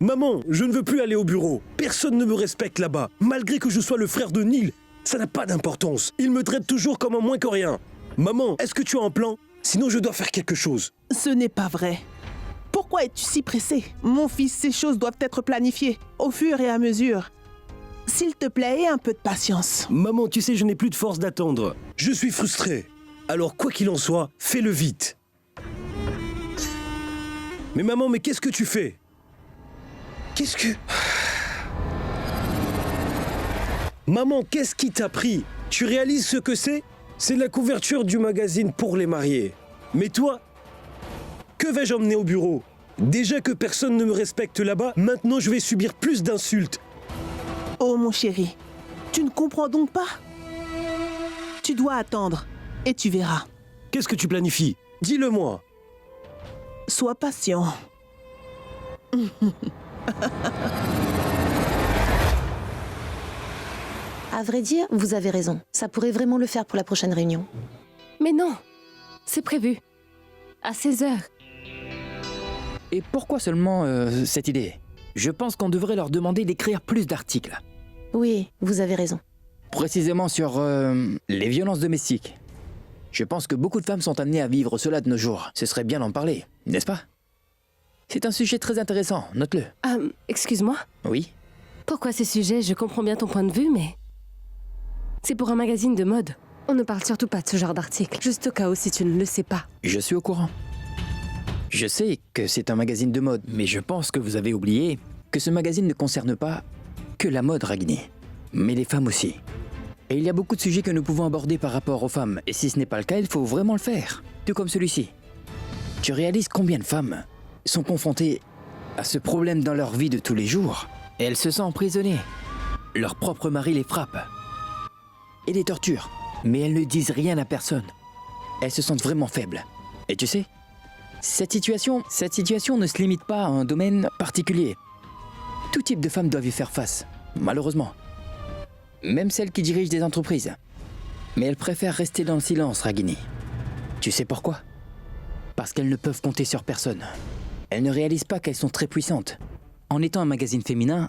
Maman, je ne veux plus aller au bureau. Personne ne me respecte là-bas. Malgré que je sois le frère de Neil, ça n'a pas d'importance. Il me traite toujours comme un moins que rien. Maman, est-ce que tu as un plan? Sinon, je dois faire quelque chose. Ce n'est pas vrai. Pourquoi es-tu si pressé? Mon fils, ces choses doivent être planifiées, au fur et à mesure. S'il te plaît, aie un peu de patience. Maman, tu sais, je n'ai plus de force d'attendre. Je suis frustré. Alors, quoi qu'il en soit, fais-le vite. Mais maman, mais qu'est-ce que tu fais? Qu'est-ce que... Maman, qu'est-ce qui t'a pris? Tu réalises ce que c'est? C'est la couverture du magazine pour les mariés. Mais toi, que vais-je emmener au bureau? Déjà que personne ne me respecte là-bas, maintenant je vais subir plus d'insultes. Oh mon chéri, tu ne comprends donc pas? Tu dois attendre, et tu verras. Qu'est-ce que tu planifies? Dis-le-moi. Sois patient. À vrai dire, vous avez raison. Ça pourrait vraiment le faire pour la prochaine réunion. Mais non, c'est prévu. À 16 heures. Et pourquoi seulement cette idée? Je pense qu'on devrait leur demander d'écrire plus d'articles. Oui, vous avez raison. Précisément sur les violences domestiques. Je pense que beaucoup de femmes sont amenées à vivre cela de nos jours. Ce serait bien d'en parler, n'est-ce pas? C'est un sujet très intéressant, note-le. Excuse-moi. Oui? Pourquoi ces sujets? Je comprends bien ton point de vue, mais... C'est pour un magazine de mode. On ne parle surtout pas de ce genre d'article, juste au cas où si tu ne le sais pas. Je suis au courant. Je sais que c'est un magazine de mode, mais je pense que vous avez oublié que ce magazine ne concerne pas que la mode, Ragini, mais les femmes aussi. Et il y a beaucoup de sujets que nous pouvons aborder par rapport aux femmes, et si ce n'est pas le cas, il faut vraiment le faire, tout comme celui-ci. Tu réalises combien de femmes sont confrontées à ce problème dans leur vie de tous les jours, et elles se sentent emprisonnées. Leur propre mari les frappe et les torture, mais elles ne disent rien à personne. Elles se sentent vraiment faibles. Et tu sais, cette situation ne se limite pas à un domaine particulier. Tout type de femmes doivent y faire face, malheureusement. Même celles qui dirigent des entreprises. Mais elles préfèrent rester dans le silence, Ragini. Tu sais pourquoi? Parce qu'elles ne peuvent compter sur personne. Elles ne réalisent pas qu'elles sont très puissantes. En étant un magazine féminin,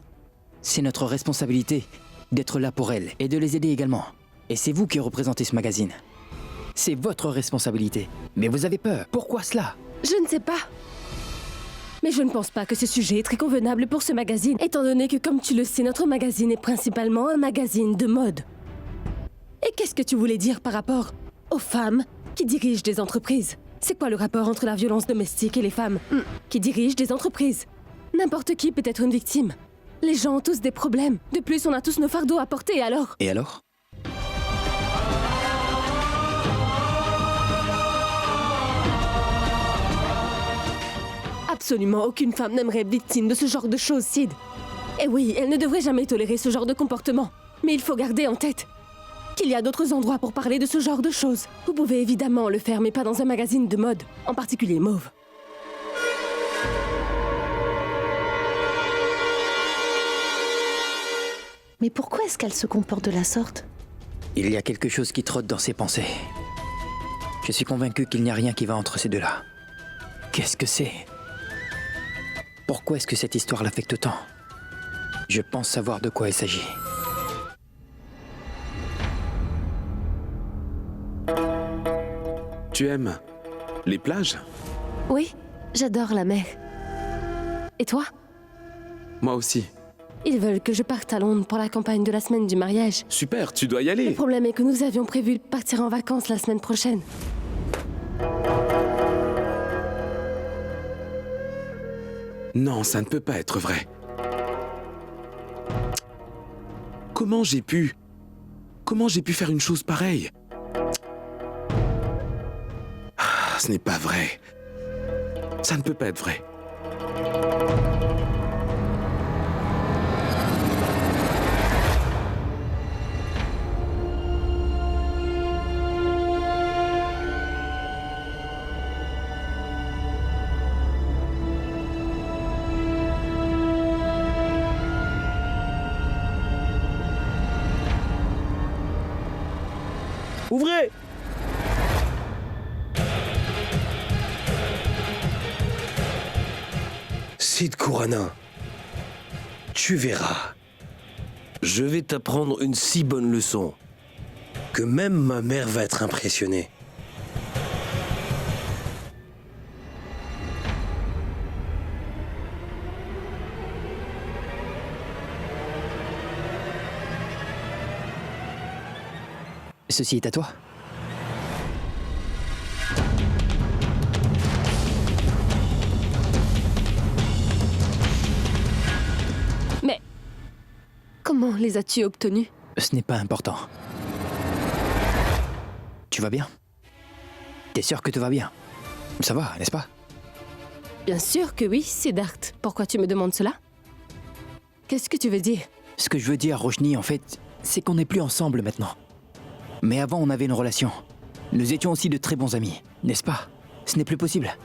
c'est notre responsabilité d'être là pour elles et de les aider également. Et c'est vous qui représentez ce magazine. C'est votre responsabilité. Mais vous avez peur. Pourquoi cela? Je ne sais pas. Mais je ne pense pas que ce sujet est très convenable pour ce magazine, étant donné que, comme tu le sais, notre magazine est principalement un magazine de mode. Et qu'est-ce que tu voulais dire par rapport aux femmes qui dirigent des entreprises? C'est quoi le rapport entre la violence domestique et les femmes qui dirigent des entreprises? N'importe qui peut être une victime. Les gens ont tous des problèmes. De plus, on a tous nos fardeaux à porter, alors... Et alors? Absolument aucune femme n'aimerait être victime de ce genre de choses, Sid. Et oui, elle ne devrait jamais tolérer ce genre de comportement. Mais il faut garder en tête qu'il y a d'autres endroits pour parler de ce genre de choses. Vous pouvez évidemment le faire, mais pas dans un magazine de mode, en particulier Mauve. Mais pourquoi est-ce qu'elle se comporte de la sorte? Il y a quelque chose qui trotte dans ses pensées. Je suis convaincu qu'il n'y a rien qui va entre ces deux-là. Qu'est-ce que c'est? Pourquoi est-ce que cette histoire l'affecte tant? Je pense savoir de quoi il s'agit. Tu aimes les plages? Oui, j'adore la mer. Et toi? Moi aussi. Ils veulent que je parte à Londres pour la campagne de la semaine du mariage. Super, tu dois y aller. Le problème est que nous avions prévu de partir en vacances la semaine prochaine. Non, ça ne peut pas être vrai. Comment j'ai pu faire une chose pareille? Ah, ce n'est pas vrai. Ça ne peut pas être vrai. Ouvrez! Sid Kurana, Tu verras. Je vais t'apprendre une si bonne leçon que même ma mère va être impressionnée. Ceci est à toi. Mais comment les as-tu obtenus? Ce n'est pas important. Tu vas bien? T'es sûr que tout va bien? Ça va, n'est-ce pas? Bien sûr que oui, Siddharth. Pourquoi tu me demandes cela? Qu'est-ce que tu veux dire? Ce que je veux dire, Roshni, en fait, c'est qu'on n'est plus ensemble maintenant. Mais avant, on avait une relation. Nous étions aussi de très bons amis, n'est-ce pas? Ce n'est plus possible.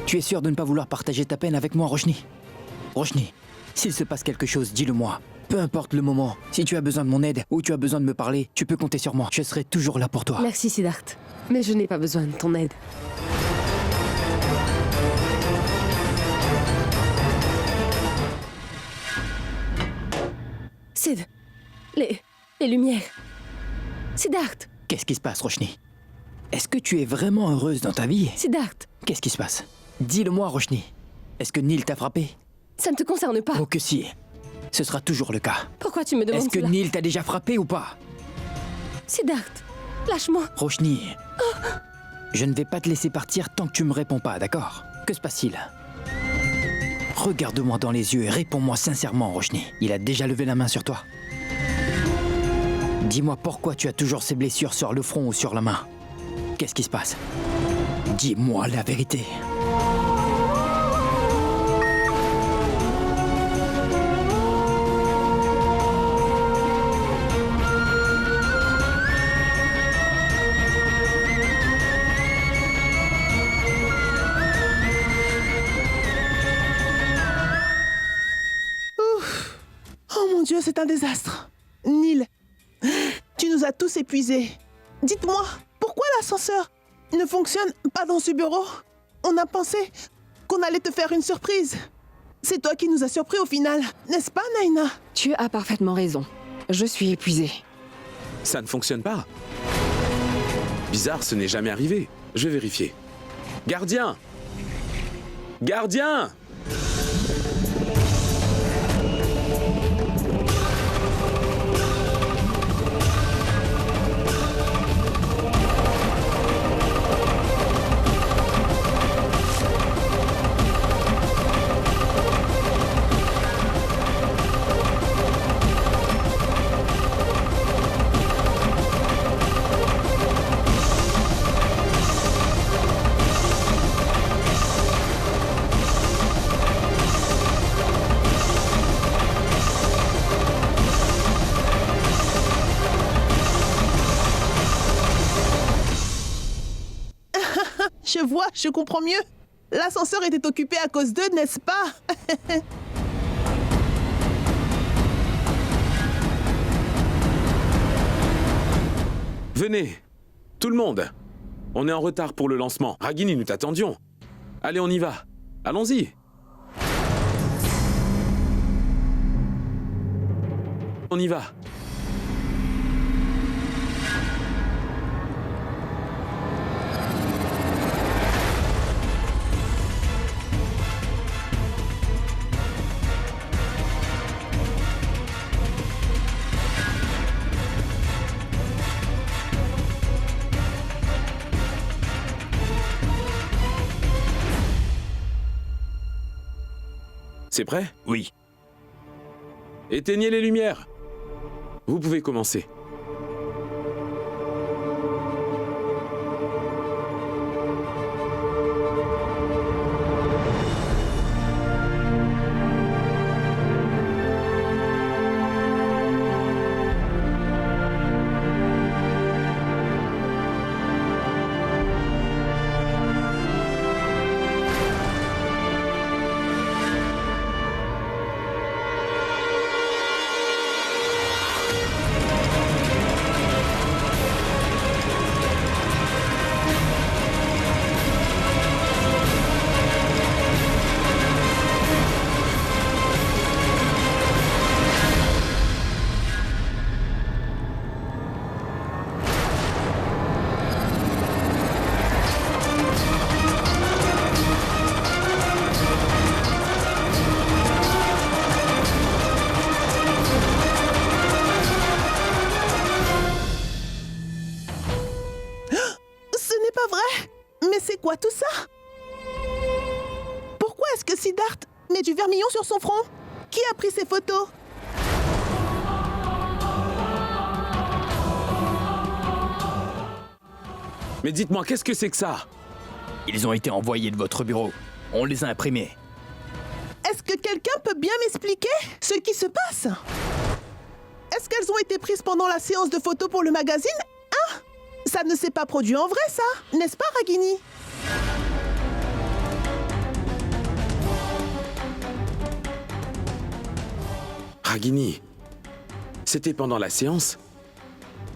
Tu es sûr de ne pas vouloir partager ta peine avec moi, Roshni? Roshni, s'il se passe quelque chose, dis-le-moi. Peu importe le moment, si tu as besoin de mon aide ou tu as besoin de me parler, tu peux compter sur moi. Je serai toujours là pour toi. Merci, Siddharth. Mais je n'ai pas besoin de ton aide. Sid, les lumières. Siddharth, Qu'est-ce qui se passe, Roshni? Est-ce que tu es vraiment heureuse dans ta vie? Siddharth, Qu'est-ce qui se passe? Dis-le-moi, Roshni. Est-ce que Neil t'a frappé? ça ne te concerne pas. Oh que si. Ce sera toujours le cas. Pourquoi tu me demandes Est-ce que cela? Neil t'a déjà frappé ou pas? Siddharth, lâche-moi. Roshni, je ne vais pas te laisser partir tant que tu me réponds pas, d'accord? Que se passe-t-il? Regarde-moi dans les yeux et réponds-moi sincèrement, Roshni. Il a déjà levé la main sur toi. Dis-moi pourquoi tu as toujours ces blessures sur le front ou sur la main. Qu'est-ce qui se passe? Dis-moi la vérité. Oh mon Dieu, c'est un désastre. Neil, tu nous as tous épuisés. Dites-moi, pourquoi l'ascenseur ne fonctionne pas dans ce bureau? On a pensé qu'on allait te faire une surprise. C'est toi qui nous as surpris au final, n'est-ce pas, Naina? Tu as parfaitement raison. Je suis épuisée. Ça ne fonctionne pas. Bizarre, ce n'est jamais arrivé. Je vais vérifier. Gardien! Gardien! Je vois, je comprends mieux. L'ascenseur était occupé à cause d'eux, n'est-ce pas? Venez, tout le monde. On est en retard pour le lancement. Ragini, nous t'attendions. Allez, on y va. Allons-y. On y va. C'est prêt? Oui. Éteignez les lumières. Vous pouvez commencer. C'est quoi tout ça? Pourquoi est-ce que Siddharth met du vermillon sur son front? Qui a pris ces photos? Mais dites-moi, qu'est-ce que c'est que ça? Ils ont été envoyés de votre bureau. On les a imprimés. Est-ce que quelqu'un peut bien m'expliquer ce qui se passe? Est-ce qu'elles ont été prises pendant la séance de photos pour le magazine? Ah! Ça ne s'est pas produit en vrai, ça, n'est-ce pas, Ragini? Ragini, c'était pendant la séance?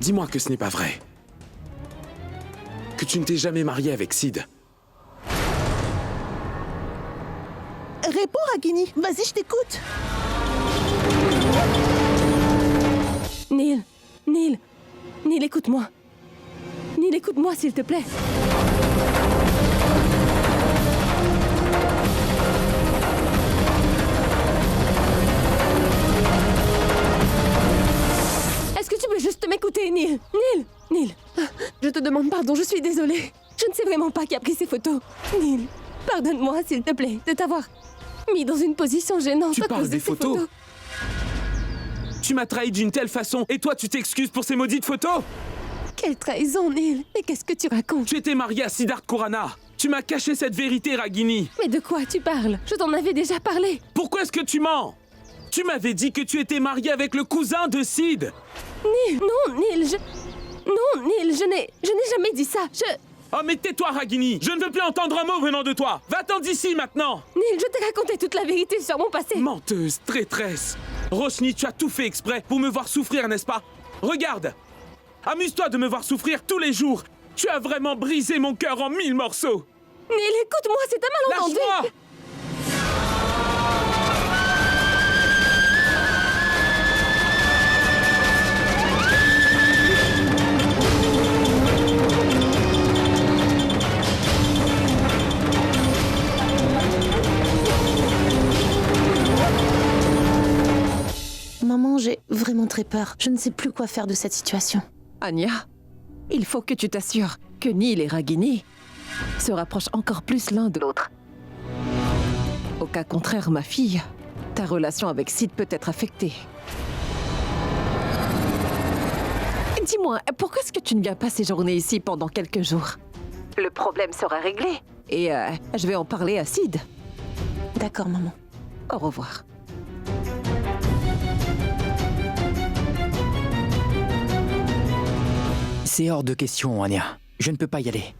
Dis-moi que ce n'est pas vrai. Que tu ne t'es jamais marié avec Sid. Réponds, Ragini. Vas-y, je t'écoute. Neil, écoute-moi. Neil, écoute-moi, s'il te plaît. Est-ce que tu peux juste m'écouter, Neil? Neil, je te demande pardon, je suis désolée. Je ne sais vraiment pas qui a pris ces photos. Neil, pardonne-moi, s'il te plaît, de t'avoir mis dans une position gênante. Tu à parles cause de des ces photos? Tu m'as trahi d'une telle façon et toi tu t'excuses pour ces maudites photos? Quelle trahison, Neil. Mais qu'est-ce que tu racontes? Tu étais marié à Siddharth Khurana. Tu m'as caché cette vérité, Ragini. Mais de quoi tu parles? Je t'en avais déjà parlé. Pourquoi est-ce que tu mens? Tu m'avais dit que tu étais marié avec le cousin de Sid. Neil, non, Neil, je n'ai jamais dit ça. Oh mais tais-toi, Ragini. Je ne veux plus entendre un mot venant de toi. Va-t'en d'ici maintenant. Neil, je t'ai raconté toute la vérité sur mon passé. Menteuse, traîtresse. Roshni, tu as tout fait exprès pour me voir souffrir, n'est-ce pas? Regarde. Amuse-toi de me voir souffrir tous les jours. Tu as vraiment brisé mon cœur en 1000 morceaux. Neil, écoute-moi, c'est un malentendu. Lâche-moi! Maman, j'ai vraiment très peur. Je ne sais plus quoi faire de cette situation. Anya, il faut que tu t'assures que Neil et Ragini se rapprochent encore plus l'un de l'autre. Au cas contraire, ma fille, ta relation avec Sid peut être affectée. Dis-moi, pourquoi est-ce que tu ne viens pas séjourner ici pendant quelques jours? Le problème sera réglé. Et je vais en parler à Sid. D'accord, maman. Au revoir. C'est hors de question, Anya. Je ne peux pas y aller.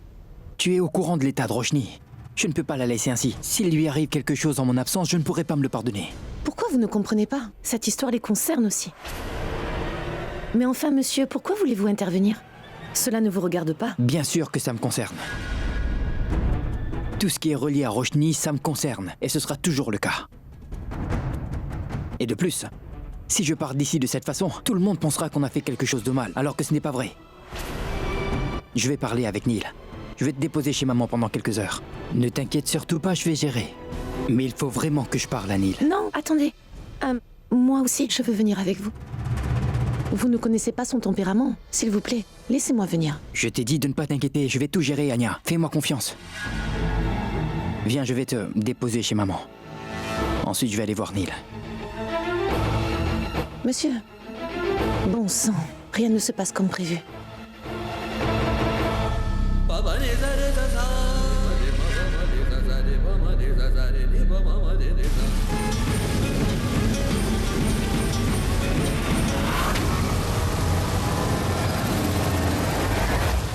Tu es au courant de l'état de Roshni. Je ne peux pas la laisser ainsi. S'il lui arrive quelque chose en mon absence, je ne pourrai pas me le pardonner. Pourquoi vous ne comprenez pas? Cette histoire les concerne aussi. Mais enfin, monsieur, pourquoi voulez-vous intervenir? Cela ne vous regarde pas. Bien sûr que ça me concerne. Tout ce qui est relié à Roshni, ça me concerne. Et ce sera toujours le cas. Et de plus, si je pars d'ici de cette façon, tout le monde pensera qu'on a fait quelque chose de mal, alors que ce n'est pas vrai. Je vais parler avec Neil. Je vais te déposer chez maman pendant quelques heures. Ne t'inquiète surtout pas, je vais gérer. Mais il faut vraiment que je parle à Neil. Non, attendez. Moi aussi, je veux venir avec vous. Vous ne connaissez pas son tempérament. S'il vous plaît, laissez-moi venir. Je t'ai dit de ne pas t'inquiéter, je vais tout gérer, Anya. Fais-moi confiance. Viens, je vais te déposer chez maman. Ensuite, je vais aller voir Neil. Monsieur, bon sang, rien ne se passe comme prévu.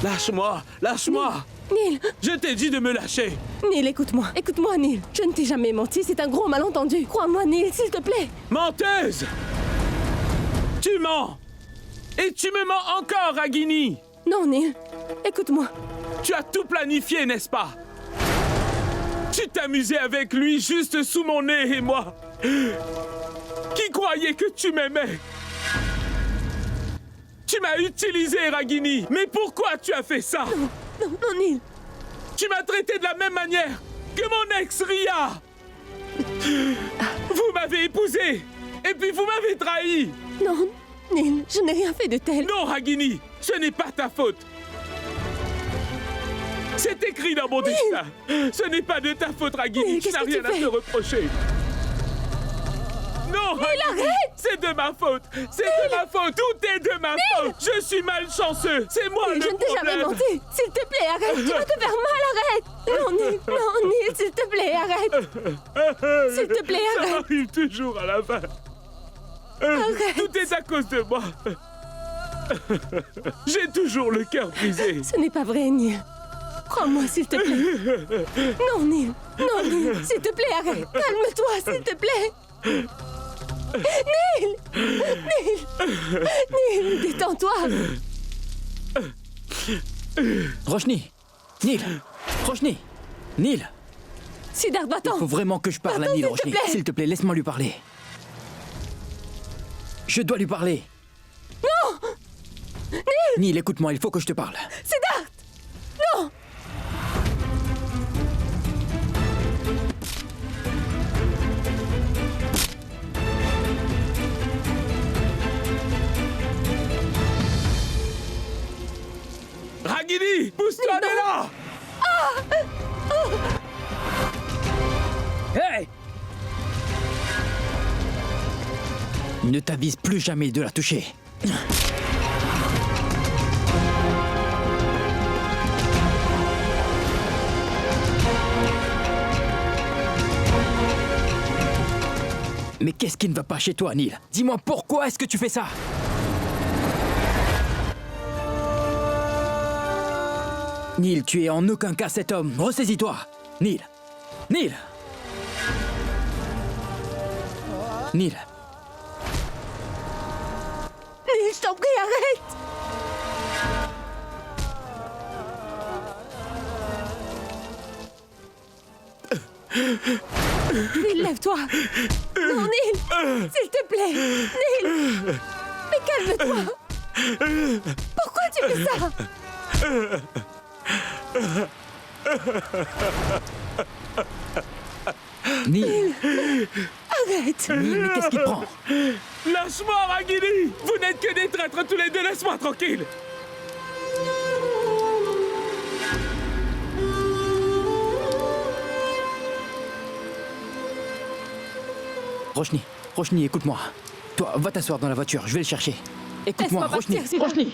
Lâche-moi, lâche-moi. Neil, Je t'ai dit de me lâcher. Neil, écoute-moi, Neil. Je ne t'ai jamais menti, c'est un gros malentendu. Crois-moi, Neil, s'il te plaît. Menteuse! Tu mens! Et tu me mens encore, Ragini! Non, Neil, écoute-moi. Tu as tout planifié, n'est-ce pas? Tu t'amusais avec lui juste sous mon nez et moi, qui croyais que tu m'aimais. Tu m'as utilisé, Ragini. Mais pourquoi tu as fait ça? Non, Neil. Tu m'as traité de la même manière que mon ex Ria. Vous m'avez épousé et puis vous m'avez trahi. Non, Neil, je n'ai rien fait de tel. Non, Ragini, ce n'est pas ta faute. C'était C'est écrit dans mon destin. Ce n'est pas de ta faute, Ragini. Tu qu'est-ce n'as que tu rien à fais? te reprocher. Non, Ragini, c'est de ma faute. C'est de ma faute. Tout est de ma faute. Je suis malchanceux. C'est moi Nil, le je ne t'ai jamais problème. menti. S'il te plaît, arrête. Tu vas te faire mal, arrête. Non, Nil, s'il te plaît, arrête. S'il te plaît, Ça arrête. m'arrive toujours à la fin. Arrête. Tout est à cause de moi. J'ai toujours le cœur brisé. Ce n'est pas vrai, Nil. Crois-moi, s'il te plaît. Non, Nil. Non, Nil. S'il te plaît, arrête. Calme-toi, s'il te plaît. Nil. Détends-toi. Roshni! Nil! Roshni! Nil! Siddharth, Il faut vraiment que je parle à Attends, Nil, s'il te Roshni. plaît. S'il te plaît, laisse-moi lui parler. Je dois lui parler. Non! Nil, écoute-moi, il faut que je te parle. Siddharth. Non. Ragini, pousse-toi de là. Hey! Ne t'avise plus jamais de la toucher. Mais qu'est-ce qui ne va pas chez toi, Nil? Dis-moi pourquoi est-ce que tu fais ça? Nil, tu es en aucun cas cet homme. Ressaisis-toi. Nil. Nil. Nil. Nil, je t'en prie, arrête. Nil, lève-toi. Non, Nil. S'il te plaît. Nil. Mais calme-toi. Pourquoi tu fais ça? Nil. Arrête. Nil, mais qu'est-ce qui te prend? Lâche-moi, Ragini. Vous n'êtes que des traîtres tous les deux. Laisse-moi tranquille. Roshni, Roshni, écoute-moi. Toi, va t'asseoir dans la voiture, je vais le chercher. Écoute-moi, Laisse-moi Roshni, partir, Siddharth. Roshni.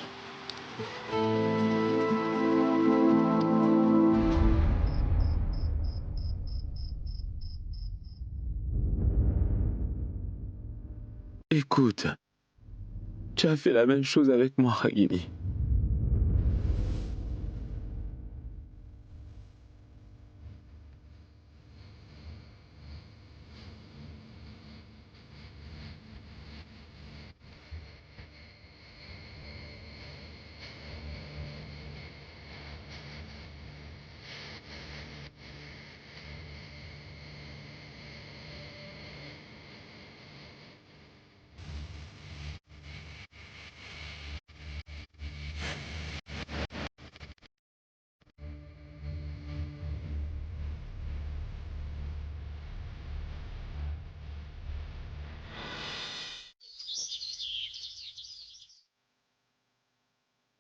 Écoute, tu as fait la même chose avec moi, Ragini.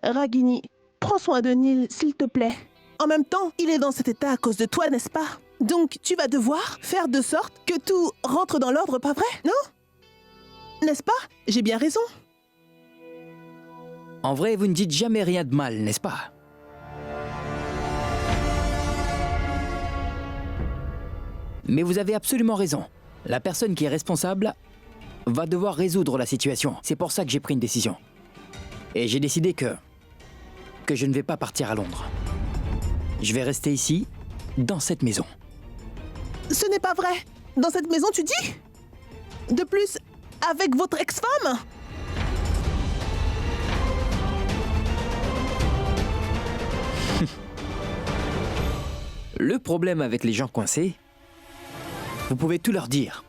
Ragini, prends soin de Nil, s'il te plaît. En même temps, il est dans cet état à cause de toi, n'est-ce pas? Donc, tu vas devoir faire de sorte que tout rentre dans l'ordre, pas vrai? Non? N'est-ce pas? J'ai bien raison. En vrai, vous ne dites jamais rien de mal, n'est-ce pas? Mais vous avez absolument raison. La personne qui est responsable va devoir résoudre la situation. C'est pour ça que j'ai pris une décision. Et j'ai décidé que je ne vais pas partir à Londres. Je vais rester ici, dans cette maison. Ce n'est pas vrai. Dans cette maison, tu dis? De plus, avec votre ex-femme? Le problème avec les gens coincés, vous pouvez tout leur dire,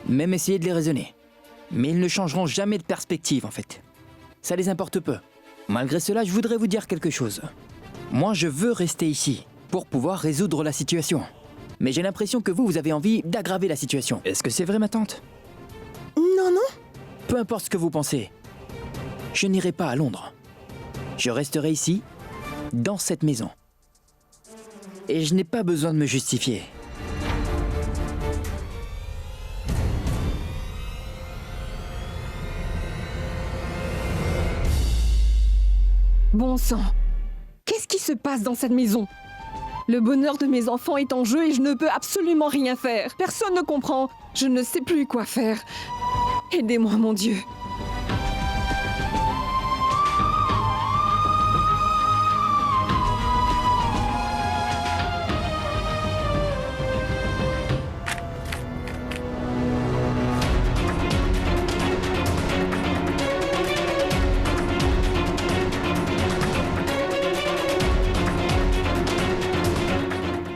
même essayer de les raisonner. Mais ils ne changeront jamais de perspective, en fait. Ça les importe peu. Malgré cela, je voudrais vous dire quelque chose. Moi, je veux rester ici, pour pouvoir résoudre la situation. Mais j'ai l'impression que vous avez envie d'aggraver la situation. Est-ce que c'est vrai, ma tante? Non, non. Peu importe ce que vous pensez, je n'irai pas à Londres. Je resterai ici, dans cette maison. Et je n'ai pas besoin de me justifier. Bon sang, qu'est-ce qui se passe dans cette maison? Le bonheur de mes enfants est en jeu et je ne peux absolument rien faire. Personne ne comprend. Je ne sais plus quoi faire. Aidez-moi, mon Dieu.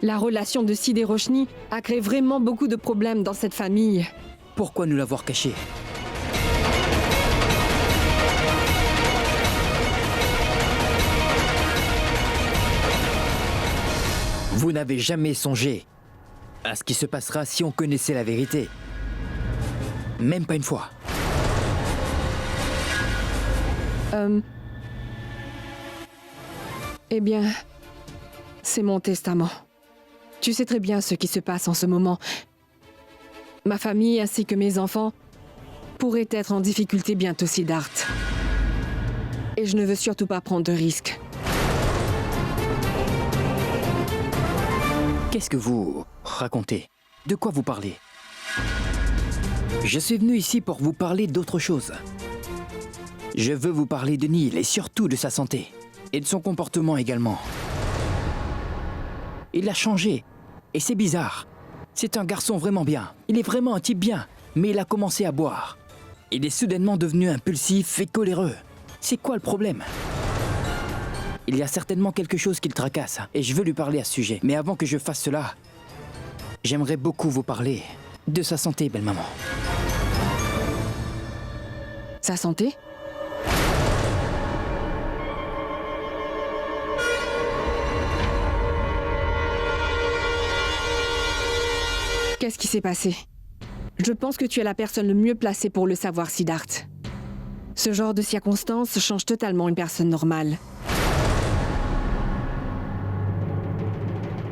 La relation de Sid et Roshni a créé vraiment beaucoup de problèmes dans cette famille. Pourquoi nous l'avoir caché? Vous n'avez jamais songé à ce qui se passera si on connaissait la vérité. Même pas une fois. Eh bien, c'est mon testament. Tu sais très bien ce qui se passe en ce moment. Ma famille ainsi que mes enfants pourraient être en difficulté bientôt, Siddharth. Et je ne veux surtout pas prendre de risques. Qu'est-ce que vous racontez? De quoi vous parlez? Je suis venu ici pour vous parler d'autre chose. Je veux vous parler de Neil et surtout de sa santé. Et de son comportement également. Il a changé. Et c'est bizarre. C'est un garçon vraiment bien. Il est vraiment un type bien. Mais il a commencé à boire. Il est soudainement devenu impulsif et coléreux. C'est quoi le problème? Il y a certainement quelque chose qui le tracasse. Et je veux lui parler à ce sujet. Mais avant que je fasse cela, j'aimerais beaucoup vous parler de sa santé, belle maman. Sa santé? Qu'est-ce qui s'est passé? Je pense que tu es la personne le mieux placée pour le savoir, Siddharth. Ce genre de circonstances change totalement une personne normale.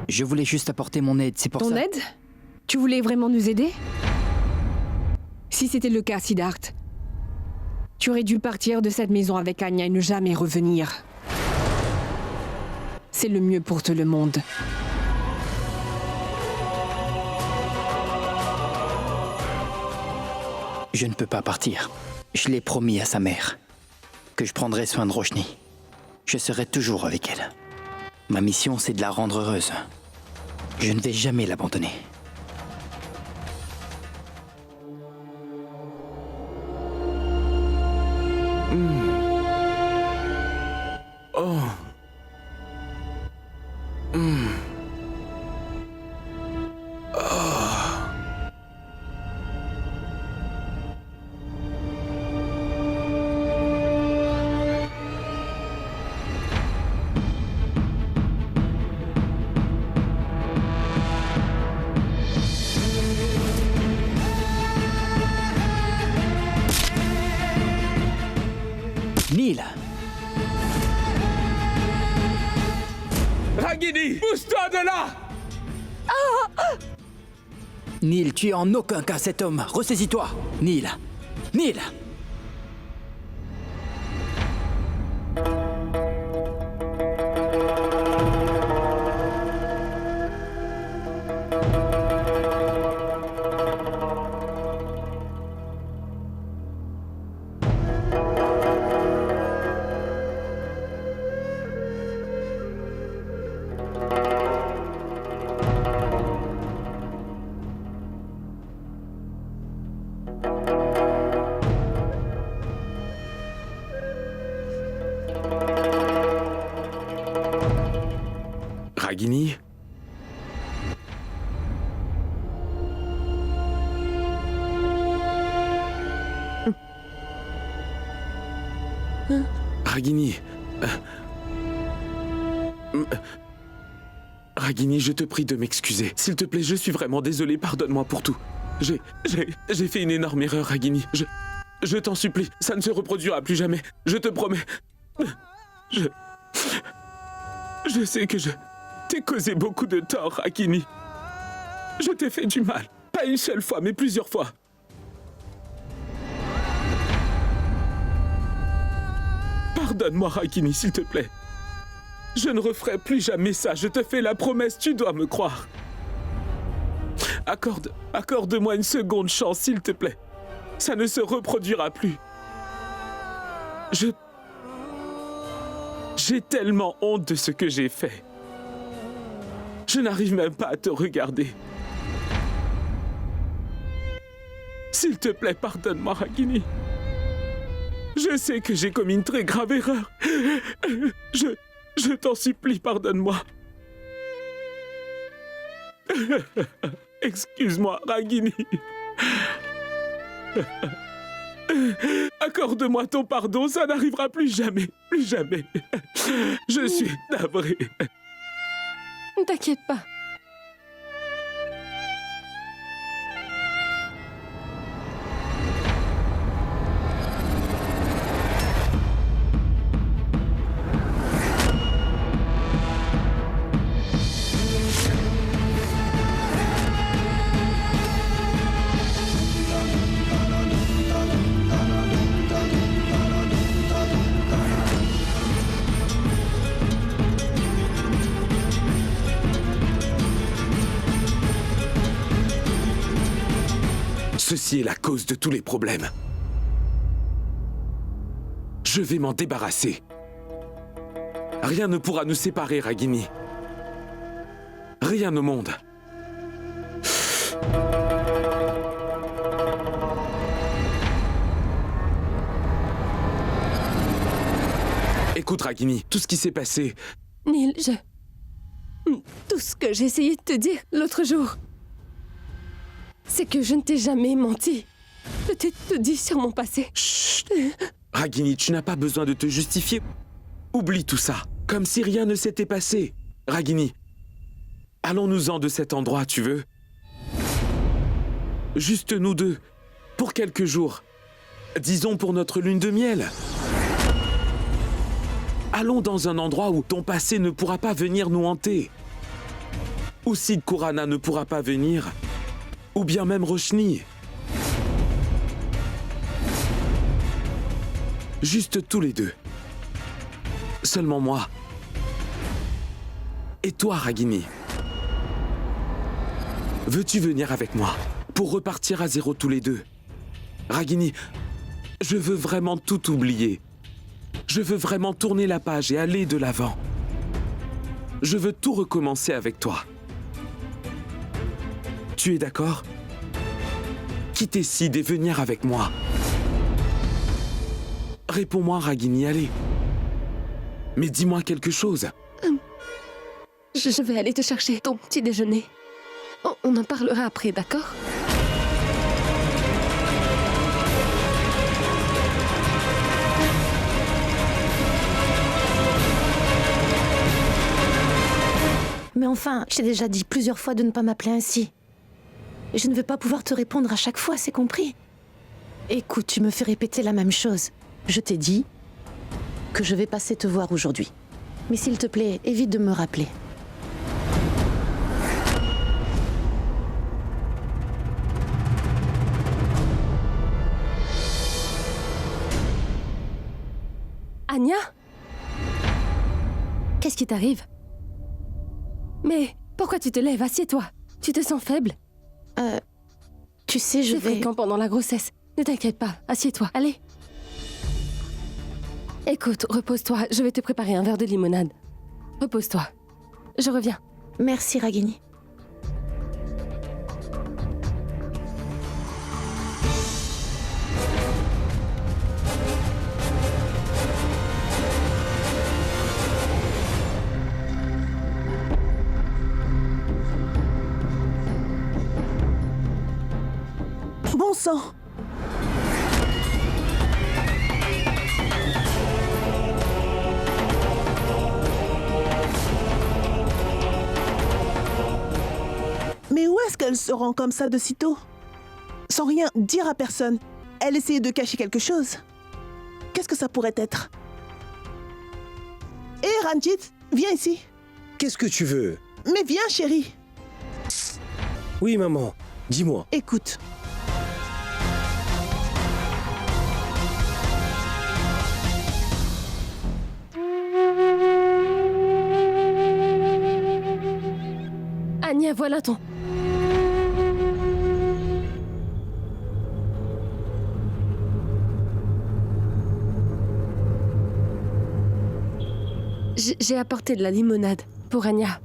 Je voulais juste apporter mon aide, c'est pour ça. Ton aide? Tu voulais vraiment nous aider? Si c'était le cas, Siddharth, tu aurais dû partir de cette maison avec Anya et ne jamais revenir. C'est le mieux pour tout le monde. Je ne peux pas partir. Je l'ai promis à sa mère que je prendrai soin de Roshni. Je serai toujours avec elle. Ma mission, c'est de la rendre heureuse. Je ne vais jamais l'abandonner. Oh. Neil! Ragini, pousse-toi de là! Neil, tu es en aucun cas cet homme. Ressaisis-toi. Neil! Neil! Ragini? Ragini. Ragini, je te prie de m'excuser. S'il te plaît, je suis vraiment désolé, pardonne-moi pour tout. J'ai fait une énorme erreur, Ragini. Je t'en supplie, ça ne se reproduira plus jamais. Je te promets. Je sais que je t'ai causé beaucoup de tort, Ragini. Je t'ai fait du mal. Pas une seule fois, mais plusieurs fois. Pardonne-moi, Ragini, s'il te plaît. Je ne referai plus jamais ça. Je te fais la promesse, tu dois me croire. Accorde-moi une seconde chance, s'il te plaît. Ça ne se reproduira plus. J'ai tellement honte de ce que j'ai fait. Je n'arrive même pas à te regarder. S'il te plaît, pardonne-moi, Ragini. Je sais que j'ai commis une très grave erreur. Je t'en supplie, pardonne-moi. Excuse-moi, Ragini. Accorde-moi ton pardon, ça n'arrivera plus jamais, plus jamais. Je suis navré. Ne t'inquiète pas. Ceci est la cause de tous les problèmes. Je vais m'en débarrasser. Rien ne pourra nous séparer, Ragini. Rien au monde. Écoute, Ragini, tout ce qui s'est passé... Neil, tout ce que j'ai essayé de te dire l'autre jour, c'est que je ne t'ai jamais menti. Je t'ai tout dit sur mon passé. Chut! Ragini, tu n'as pas besoin de te justifier. Oublie tout ça, comme si rien ne s'était passé. Ragini, allons-nous-en de cet endroit, tu veux? Juste nous deux, pour quelques jours. Disons pour notre lune de miel. Allons dans un endroit où ton passé ne pourra pas venir nous hanter. Où Sid Kurana ne pourra pas venir. Ou bien même Roshni. Juste tous les deux. Seulement moi. Et toi, Ragini. Veux-tu venir avec moi pour repartir à zéro tous les deux? Ragini, je veux vraiment tout oublier. Je veux vraiment tourner la page et aller de l'avant. Je veux tout recommencer avec toi. Tu es d'accord? Quitter Sid et venir avec moi. Réponds-moi, Ragini, allez. Mais dis-moi quelque chose. Je vais aller te chercher ton petit déjeuner. On en parlera après, d'accord? Mais enfin, je t'ai déjà dit plusieurs fois de ne pas m'appeler ainsi. Et je ne vais pas pouvoir te répondre à chaque fois, c'est compris? Écoute, tu me fais répéter la même chose. Je t'ai dit que je vais passer te voir aujourd'hui. Mais s'il te plaît, évite de me rappeler. Anya? Qu'est-ce qui t'arrive? Mais pourquoi tu te lèves? Assieds-toi. Tu te sens faible? Tu sais, je C'est vais... fréquent pendant la grossesse. Ne t'inquiète pas. Assieds-toi. Allez. Écoute, repose-toi. Je vais te préparer un verre de limonade. Repose-toi. Je reviens. Merci, Ragini. Bon sang! Mais où est-ce qu'elle se rend comme ça de sitôt? Sans rien dire à personne. Elle essayait de cacher quelque chose. Qu'est-ce que ça pourrait être? Hé, Ranjit, viens ici. Qu'est-ce que tu veux? Mais viens, chérie. Oui, maman, dis-moi. Écoute. Anya, voilà ton... J'ai apporté de la limonade pour Anya.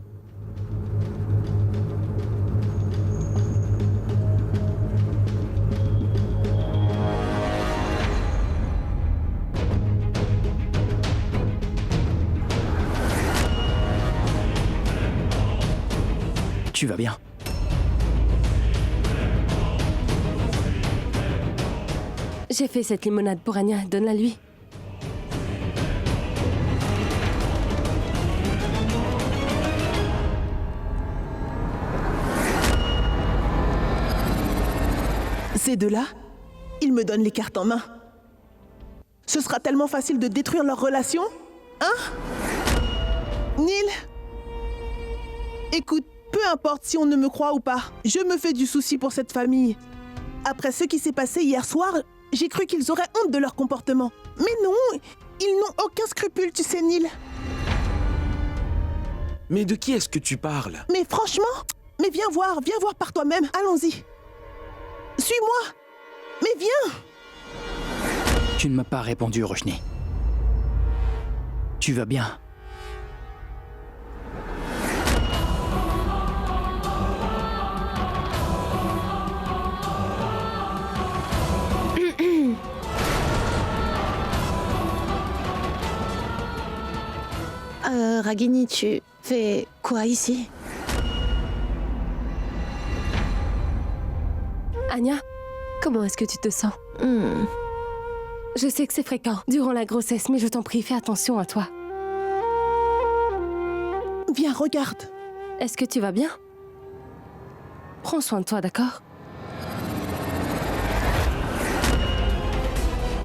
Tu vas bien? J'ai fait cette limonade pour Anya, donne-la lui. Ces deux-là, ils me donnent les cartes en main. Ce sera tellement facile de détruire leur relation, hein? Neil? Écoute, peu importe si on ne me croit ou pas, je me fais du souci pour cette famille. Après ce qui s'est passé hier soir, j'ai cru qu'ils auraient honte de leur comportement. Mais non, ils n'ont aucun scrupule, tu sais, Neil. Mais de qui est-ce que tu parles? Mais franchement, mais viens voir par toi-même, allons-y. Suis-moi. Mais viens. Tu ne m'as pas répondu, Roshni. Tu vas bien? Ragini, tu fais quoi ici? Anya, comment est-ce que tu te sens? Je sais que c'est fréquent durant la grossesse, mais je t'en prie, fais attention à toi. Viens, regarde. Est-ce que tu vas bien? Prends soin de toi, d'accord?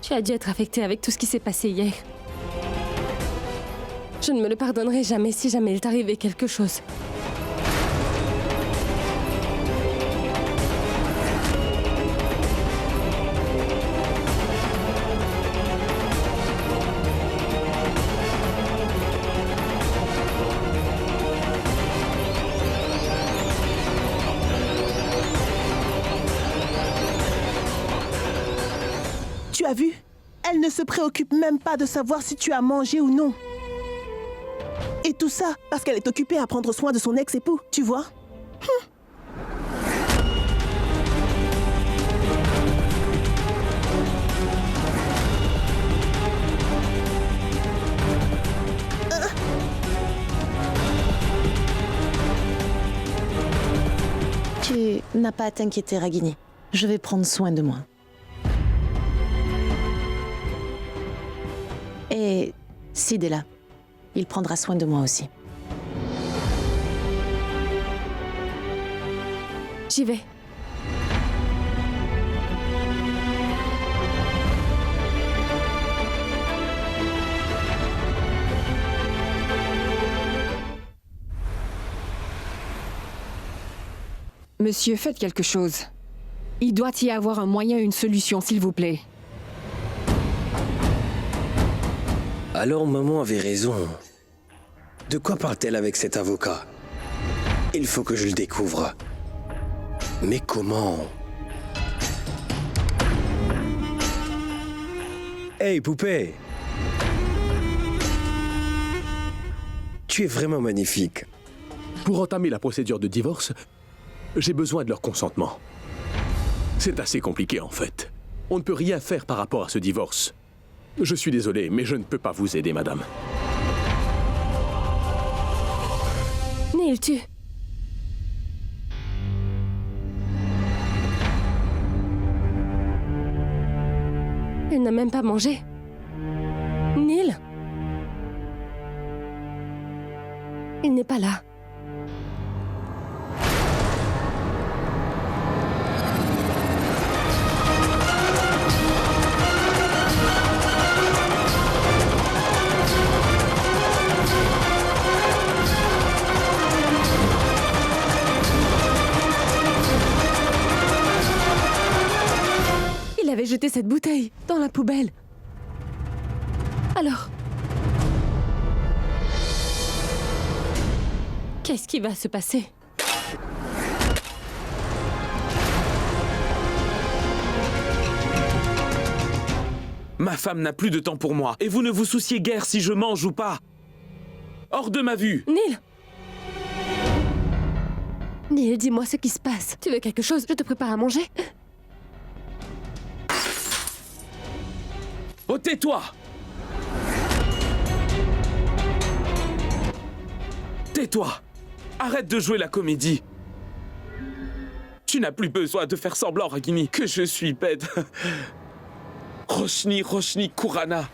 Tu as dû être affectée avec tout ce qui s'est passé hier. Je ne me le pardonnerai jamais si jamais il t'arrivait quelque chose. Tu as vu? Elle ne se préoccupe même pas de savoir si tu as mangé ou non. Et tout ça parce qu'elle est occupée à prendre soin de son ex-époux, tu vois? Tu n'as pas à t'inquiéter, Ragini. Je vais prendre soin de moi. Et Sid est là. Il prendra soin de moi aussi. J'y vais. Monsieur, faites quelque chose. Il doit y avoir un moyen, une solution, s'il vous plaît. Alors maman avait raison. De quoi parle-t-elle avec cet avocat? Il faut que je le découvre. Mais comment? Hey, poupée! Tu es vraiment magnifique. Pour entamer la procédure de divorce, j'ai besoin de leur consentement. C'est assez compliqué en fait. On ne peut rien faire par rapport à ce divorce. Je suis désolé, mais je ne peux pas vous aider, madame. Neil, tu... Elle n'a même pas mangé. Neil? Il n'est pas là. jeter cette bouteille dans la poubelle. Alors, qu'est-ce qui va se passer? Ma femme n'a plus de temps pour moi, et vous ne vous souciez guère si je mange ou pas. Hors de ma vue. Neil! Neil, dis-moi ce qui se passe. Tu veux quelque chose? Je te prépare à manger. Oh, tais-toi! Tais-toi! Arrête de jouer la comédie. Tu n'as plus besoin de faire semblant, Ragini, que je suis bête. Roshni, Kurana.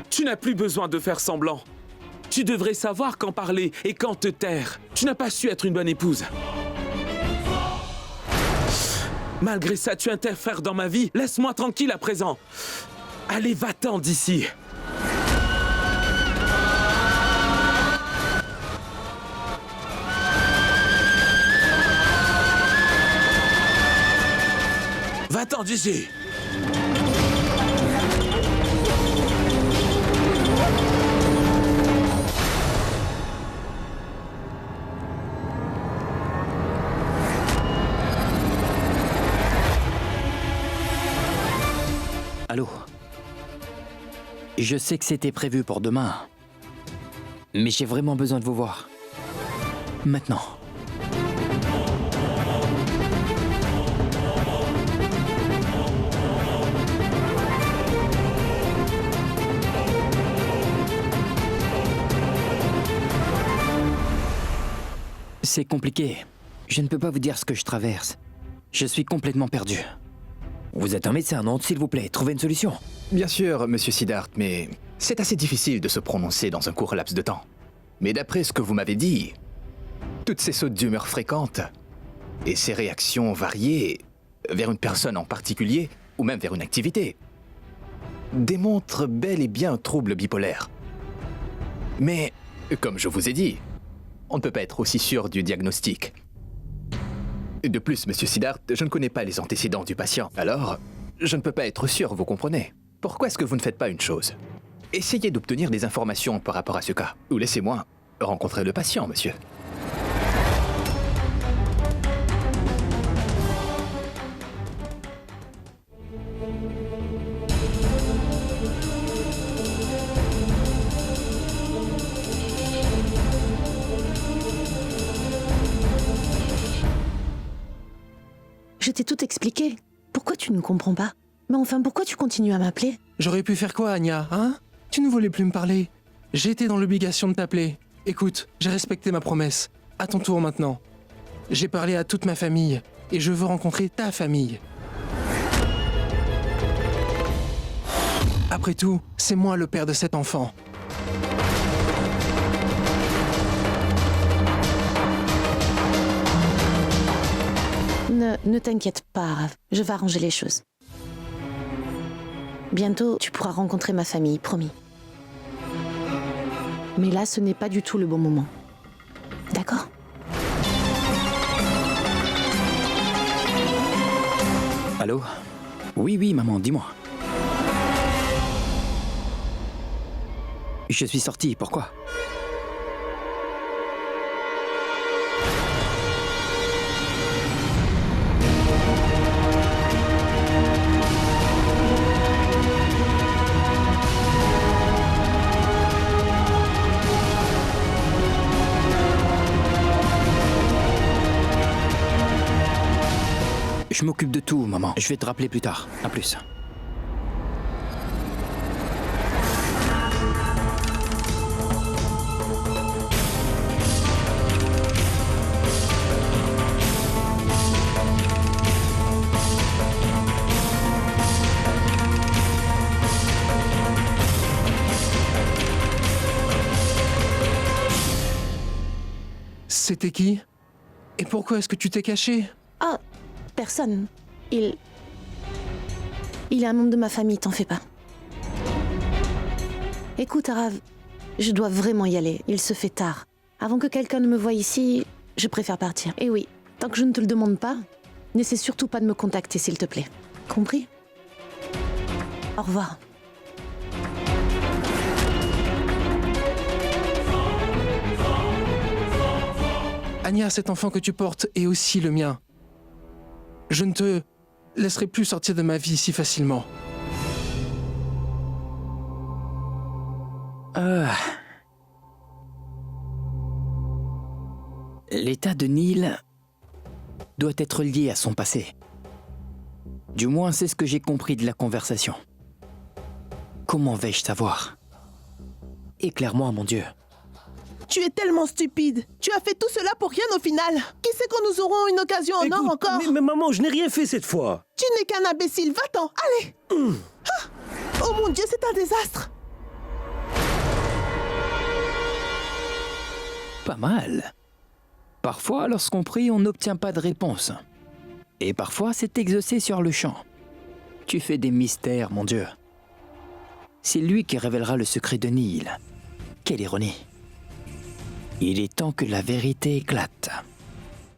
Tu n'as plus besoin de faire semblant. Tu devrais savoir quand parler et quand te taire. Tu n'as pas su être une bonne épouse. Malgré ça, tu interfères dans ma vie. Laisse-moi tranquille à présent. Allez, va-t'en d'ici. Va-t'en d'ici. Allô? Je sais que c'était prévu pour demain, mais j'ai vraiment besoin de vous voir. Maintenant. C'est compliqué. Je ne peux pas vous dire ce que je traverse. Je suis complètement perdu. Vous êtes un médecin, non? S'il vous plaît, trouvez une solution. Bien sûr, monsieur Siddharth, mais c'est assez difficile de se prononcer dans un court laps de temps. Mais d'après ce que vous m'avez dit, toutes ces sautes d'humeur fréquentes et ces réactions variées vers une personne en particulier, ou même vers une activité, démontrent bel et bien un trouble bipolaire. Mais, comme je vous ai dit, on ne peut pas être aussi sûr du diagnostic. De plus, monsieur Siddharth, je ne connais pas les antécédents du patient. Alors, je ne peux pas être sûr, vous comprenez? Pourquoi est-ce que vous ne faites pas une chose? Essayez d'obtenir des informations par rapport à ce cas. Ou laissez-moi rencontrer le patient, monsieur. Je t'ai tout expliqué. Pourquoi tu ne comprends pas? Mais enfin, pourquoi tu continues à m'appeler? J'aurais pu faire quoi, Anya, hein? Tu ne voulais plus me parler. J'étais dans l'obligation de t'appeler. Écoute, j'ai respecté ma promesse. À ton tour maintenant. J'ai parlé à toute ma famille, et je veux rencontrer ta famille. Après tout, c'est moi le père de cet enfant. Ne t'inquiète pas, Rav. Je vais arranger les choses. Bientôt, tu pourras rencontrer ma famille, promis. Mais là, ce n'est pas du tout le bon moment. D'accord? Allô? Oui, maman, dis-moi. Je suis sorti, pourquoi? Je m'occupe de tout, maman. Je vais te rappeler plus tard. À plus. C'était qui? Et pourquoi est-ce que tu t'es caché? Ah, personne. Il est un membre de ma famille, t'en fais pas. Écoute, Arav, je dois vraiment y aller. Il se fait tard. Avant que quelqu'un ne me voie ici, je préfère partir. Et oui, tant que je ne te le demande pas, N'essaie surtout pas de me contacter, s'il te plaît. Compris? Au revoir. Anya, cet enfant que tu portes est aussi le mien. Je ne te laisserai plus sortir de ma vie si facilement. L'état de Neil doit être lié à son passé. Du moins, c'est ce que j'ai compris de la conversation. Comment vais-je savoir? Éclaire-moi, mon Dieu. Tu es tellement stupide. Tu as fait tout cela pour rien au final. Qui sait quand nous aurons une occasion en or Écoute, encore? mais maman, je n'ai rien fait cette fois. Tu n'es qu'un imbécile, va-t'en, allez. Ah. Oh mon Dieu, c'est un désastre. Pas mal. Parfois, lorsqu'on prie, on n'obtient pas de réponse. Et parfois, c'est exaucé sur le champ. Tu fais des mystères, mon Dieu. C'est lui qui révélera le secret de Neil. Quelle ironie. Il est temps que la vérité éclate.